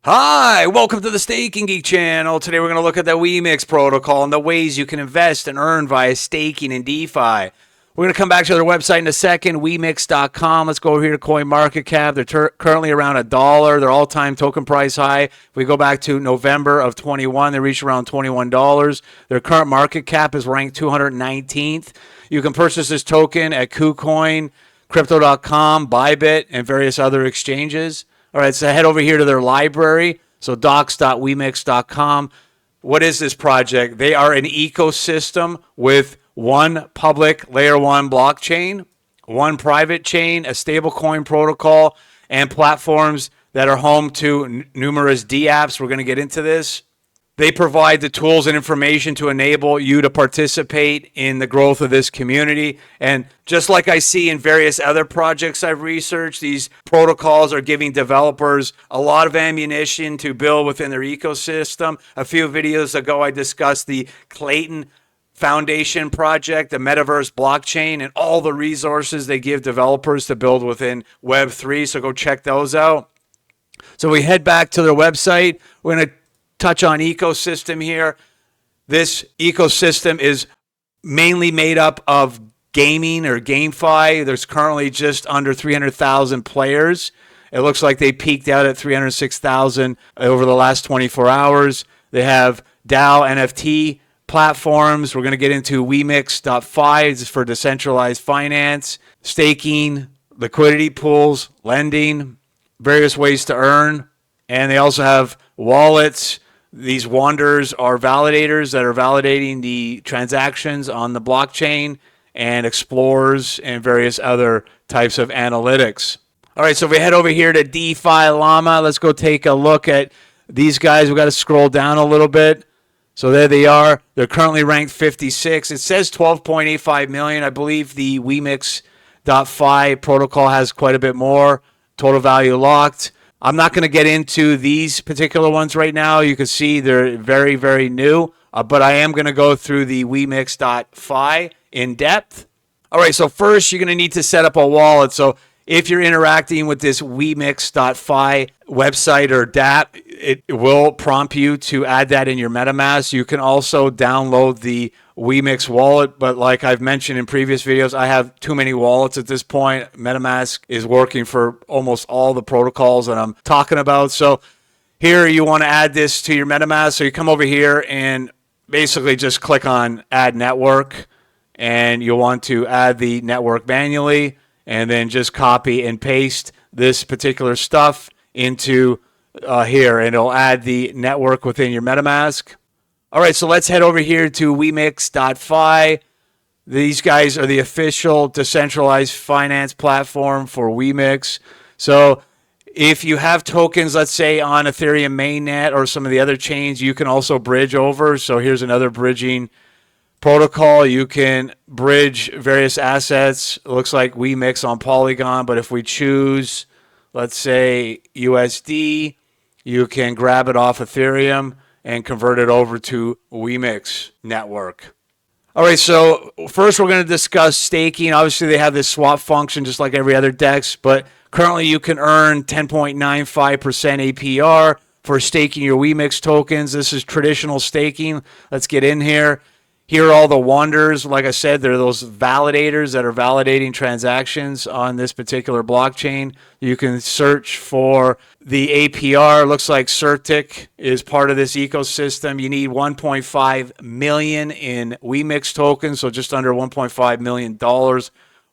Hi, welcome to the Staking Geek channel. Today we're going to look at the WEMIX protocol and the ways you can invest and earn via staking and DeFi. We're going to come back to their website in a second, WEMIX.com. Let's go over here to CoinMarketCap. They're currently around $1. Their all-time token price high. If we go back to November of 21, they reached around $21. Their current market cap is ranked 219th. You can purchase this token at KuCoin, Crypto.com, Bybit, and various other exchanges. All right, so head over here to their library, so docs.wemix.com. What is this project? They are an ecosystem with one public layer 1 blockchain, one private chain, a stablecoin protocol, and platforms that are home to numerous dapps. We're going to get into this. They provide the tools and information to enable you to participate in the growth of this community. And just like I see in various other projects I've researched, these protocols are giving developers a lot of ammunition to build within their ecosystem. A few videos ago, I discussed the Clayton Foundation project, the Metaverse blockchain, and all the resources they give developers to build within Web3. So go check those out. So we head back to their website. We're going to touch on ecosystem here. This ecosystem is mainly made up of gaming or GameFi. There's currently just under 300,000 players. It looks like they peaked out at 306,000 over the last 24 hours. They have DAO NFT platforms. We're going to get into WEMIX.fi. This is for decentralized finance, staking, liquidity pools, lending, various ways to earn. And they also have wallets. These wanders are validators that are validating the transactions on the blockchain, and explorers and various other types of analytics. All right, so if we head over here to DeFi Llama, let's go take a look at these guys. We've got to scroll down a little bit. So there they are. They're currently ranked 56. It says 12.85 million. I believe the WEMIX.fi protocol has quite a bit more. Total value locked. I'm not going to get into these particular ones right now. You can see they're very, very new, but I am going to go through the WEMIX.fi in depth. All right, so first you're going to need to set up a wallet. So if you're interacting with this WEMIX.fi website or dapp, it will prompt you to add that in your Metamask. You can also download the WEMIX wallet, but like I've mentioned in previous videos, I have too many wallets at this point. Metamask is working for almost all the protocols that I'm talking about. So here you want to add this to your Metamask. So you come over here and basically just click on Add Network, and you'll want to add the network manually, and then just copy and paste this particular stuff into here, and it'll add the network within your Metamask. All right, so let's head over here to WEMIX.fi. These guys are the official decentralized finance platform for WEMIX. So if you have tokens, let's say on Ethereum mainnet or some of the other chains, you can also bridge over. So here's another bridging protocol. You can bridge various assets. It looks like WEMIX on Polygon, but if we choose, let's say USD, you can grab it off Ethereum and convert it over to WEMIX network. All right, so first we're going to discuss staking. Obviously, they have this swap function just like every other DEX, but currently you can earn 10.95% APR for staking your WEMIX tokens. This is traditional staking. Let's get in here. Here are all the wonders. Like I said, they're those validators that are validating transactions on this particular blockchain. You can search for the APR. Looks like Certic is part of this ecosystem. You need 1.5 million in WEMIX tokens, so just under $1.5 million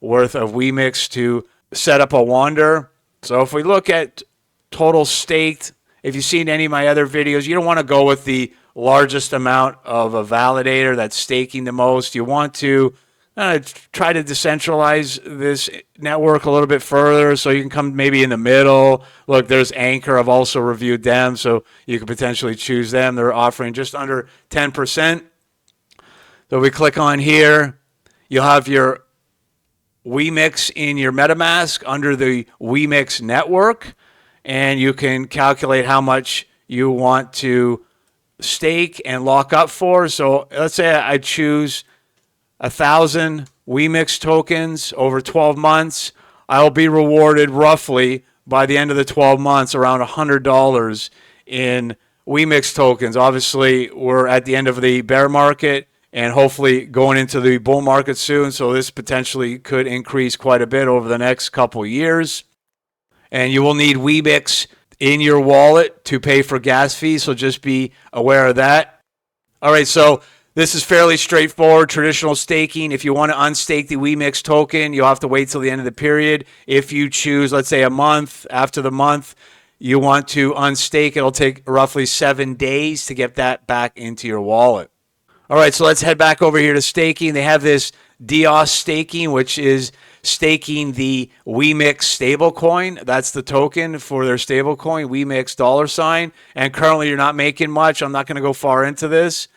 worth of WEMIX to set up a wander. So if we look at total staked, if you've seen any of my other videos, you don't want to go with the largest amount of a validator that's staking the most. You want to try to decentralize this network a little bit further, so you can come maybe in the middle. Look, there's Anchor. I've also reviewed them, so you could potentially choose them. They're offering just under 10%. So we click on here. You'll have your WEMIX in your Metamask under the WEMIX network, and you can calculate how much you want to stake and lock up for. So let's say I choose 1,000 WEMIX tokens over 12 months. I'll be rewarded roughly by the end of the 12 months around $100 in WEMIX tokens. Obviously, we're at the end of the bear market and hopefully going into the bull market soon. So this potentially could increase quite a bit over the next couple years. And you will need WEMIX in your wallet to pay for gas fees. So just be aware of that. All right, so this is fairly straightforward, traditional staking. If you want to unstake the WEMIX token, you'll have to wait till the end of the period. If you choose, let's say, a month, after the month you want to unstake, it'll take roughly 7 days to get that back into your wallet. All right, so let's head back over here to staking. They have this DOS staking, which is staking the WEMIX stablecoin. That's the token for their stablecoin, WEMIX $. And currently you're not making much. I'm not going to go far into this,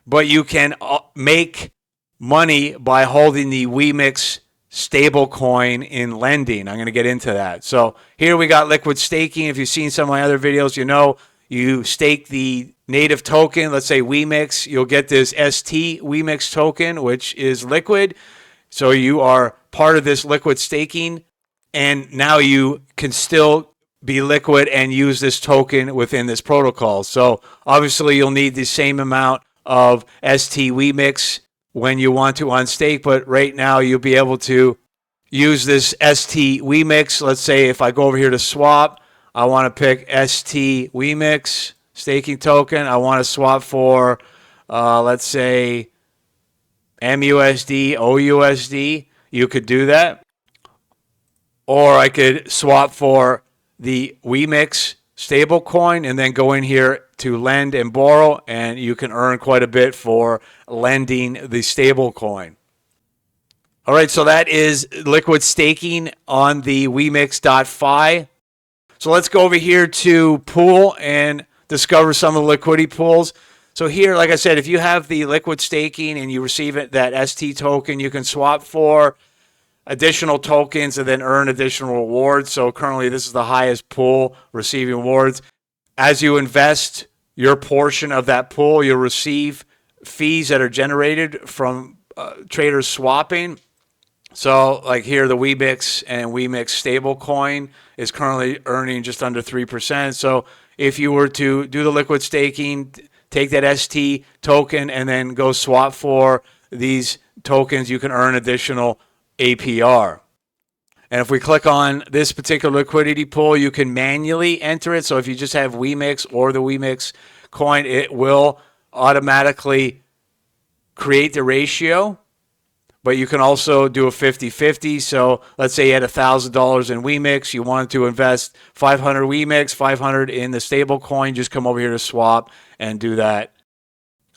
but you can make money by holding the WEMIX stablecoin in lending. I'm going to get into that. So here we got liquid staking. If you've seen some of my other videos, you know you stake the native token, let's say WEMIX, you'll get this ST WEMIX token, which is liquid. So you are part of this liquid staking, and now you can still be liquid and use this token within this protocol. So obviously you'll need the same amount of ST WEMIX when you want to unstake, but right now you'll be able to use this ST WEMIX. Let's say if I go over here to swap, I want to pick ST WEMIX staking token. I want to swap for, let's say, MUSD, OUSD. You could do that. Or I could swap for the WEMIX stablecoin and then go in here to lend and borrow, and you can earn quite a bit for lending the stablecoin. All right, so that is liquid staking on the WEMIX.fi. So let's go over here to pool and discover some of the liquidity pools. So here, like I said, if you have the liquid staking and you receive it, that ST token, you can swap for additional tokens and then earn additional rewards. So currently this is the highest pool receiving rewards. As you invest your portion of that pool, you'll receive fees that are generated from traders swapping. So like here, the WEMIX and WEMIX stablecoin is currently earning just under 3%. So if you were to do the liquid staking, take that ST token and then go swap for these tokens, you can earn additional APR. And if we click on this particular liquidity pool, you can manually enter it. So if you just have WEMIX or the WEMIX coin, it will automatically create the ratio. But you can also do a 50-50. So let's say you had $1,000 in WEMIX. You wanted to invest 500 WEMIX, 500 in the stable coin. Just come over here to swap and do that.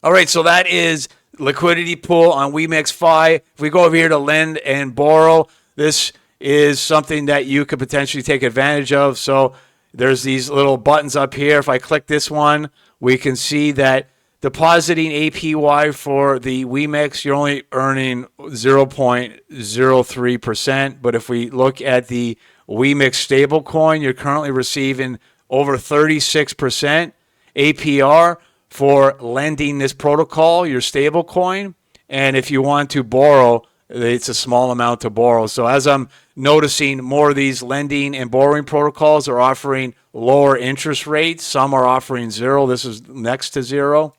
All right, so that is liquidity pool on WEMIX.fi. If we go over here to lend and borrow, this is something that you could potentially take advantage of. So there's these little buttons up here. If I click this one, we can see that depositing APY for the WEMIX, you're only earning 0.03%. But if we look at the WEMIX stablecoin, you're currently receiving over 36% APR for lending this protocol, your stablecoin. And if you want to borrow, it's a small amount to borrow. So as I'm noticing, more of these lending and borrowing protocols are offering lower interest rates. Some are offering 0. This is next to 0.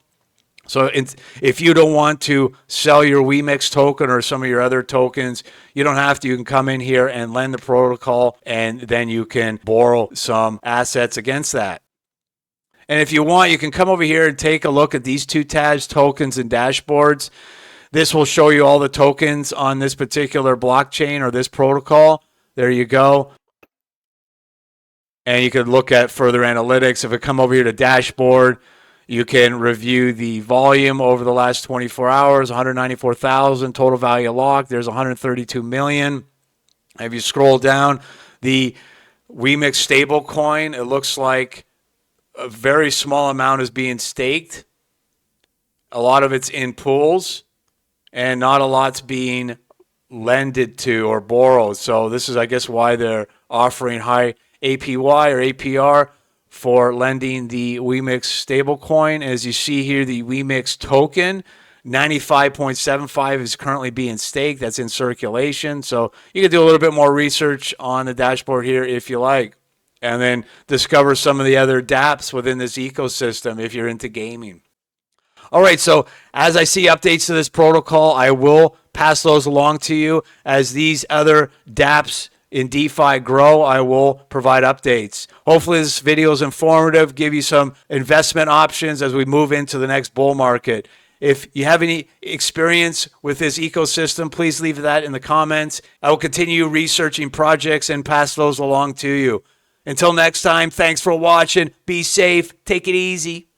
So if you don't want to sell your WEMIX token or some of your other tokens, you don't have to. You can come in here and lend the protocol, and then you can borrow some assets against that. And if you want, you can come over here and take a look at these two tabs, tokens and dashboards. This will show you all the tokens on this particular blockchain or this protocol. There you go. And you can look at further analytics. If we come over here to dashboard, you can review the volume over the last 24 hours, 194,000 total value locked. There's 132 million. If you scroll down, the WEMIX stablecoin, it looks like a very small amount is being staked. A lot of it's in pools, and not a lot's being lended to or borrowed. So this is, I guess, why they're offering high APY or APR for lending the WEMIX stablecoin. As you see here, the WEMIX token, 95.75 is currently being staked. That's in circulation. So you can do a little bit more research on the dashboard here if you like. and then discover some of the other dapps within this ecosystem if you're into gaming. All right, so as I see updates to this protocol, I will pass those along to you. As these other dapps in DeFi grow, I will provide updates. Hopefully this video is informative, give you some investment options as we move into the next bull market. If you have any experience with this ecosystem, please leave that in the comments. I will continue researching projects and pass those along to you. Until next time, thanks for watching. Be safe. Take it easy.